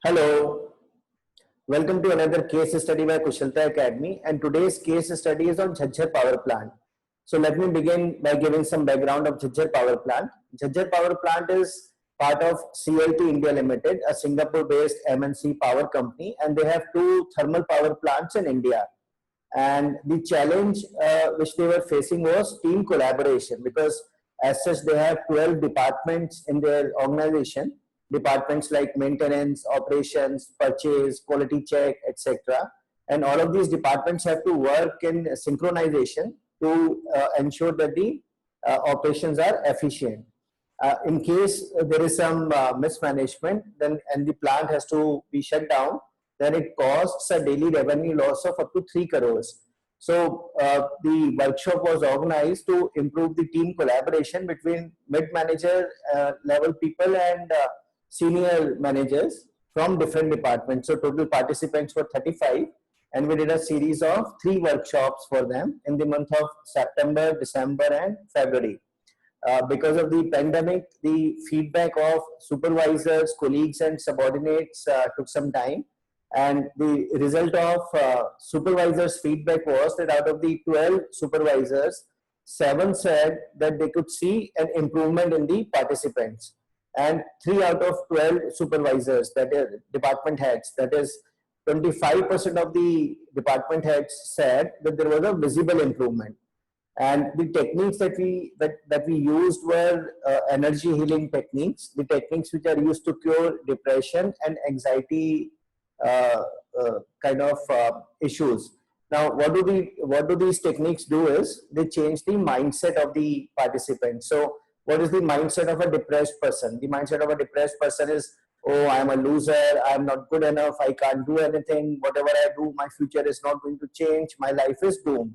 Hello, welcome to another case study by Kushalta Academy, and today's case study is on Jhajjar Power Plant. So let me begin by giving some background of Jhajjar Power Plant. Jhajjar Power Plant is part of CLT India Limited, a Singapore-based MNC power company, and they have two thermal power plants in India. And the challenge which they were facing was team collaboration, because as such they have 12 departments in their organization, departments like maintenance, operations, purchase, quality check, etc. And all of these departments have to work in synchronization to ensure that the operations are efficient. In case there is some mismanagement, then and the plant has to be shut down, then it costs a daily revenue loss of up to 3 crores. So the workshop was organized to improve the team collaboration between mid-manager level people and senior managers from different departments. So total participants were 35, and we did a series of 3 workshops for them in the month of September, December, and February. Because of the pandemic, the feedback of supervisors, colleagues, and subordinates took some time. And the result of supervisors' feedback was that out of the 12 supervisors, 7 said that they could see an improvement in the participants. And 3 out of 12 supervisors, that is department heads, that is 25% of the department heads, said that there was a visible improvement. And the techniques that we used were energy healing techniques, the techniques which are used to cure depression and anxiety kind of issues. Now, what do these techniques do is they change the mindset of the participant. So, what is the mindset of a depressed person? The mindset of a depressed person is, oh, I am a loser, I am not good enough, I can't do anything, whatever I do, my future is not going to change, my life is doomed.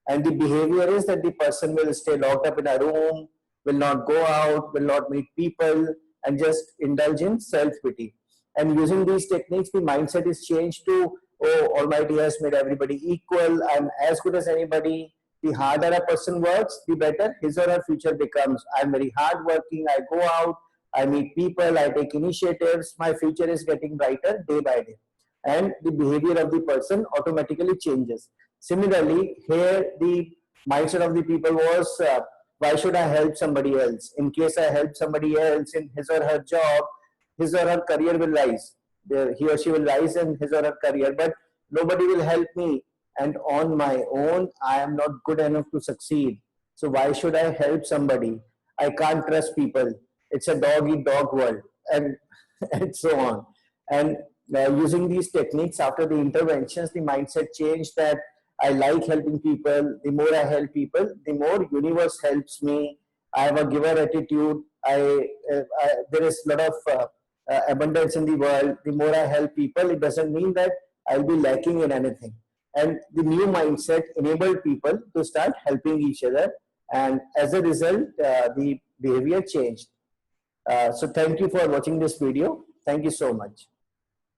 And the behavior is that the person will stay locked up in a room, will not go out, will not meet people, and just indulge in self-pity. And using these techniques, the mindset is changed to, oh, Almighty has made everybody equal, I'm as good as anybody. The harder a person works, the better his or her future becomes. I'm very hardworking, I go out, I meet people, I take initiatives, my future is getting brighter day by day. And the behavior of the person automatically changes. Similarly, here the mindset of the people was, why should I help somebody else? In case I help somebody else in his or her job, his or her career will rise. He or she will rise in his or her career, but nobody will help me. And on my own, I am not good enough to succeed. So why should I help somebody? I can't trust people. It's a dog-eat-dog world, and, and so on. And using these techniques after the interventions, the mindset changed that I like helping people. The more I help people, the more universe helps me. I have a giver attitude. There is a lot of abundance in the world. The more I help people, it doesn't mean that I'll be lacking in anything. And the new mindset enabled people to start helping each other. And as a result, the behavior changed. So thank you for watching this video. Thank you so much.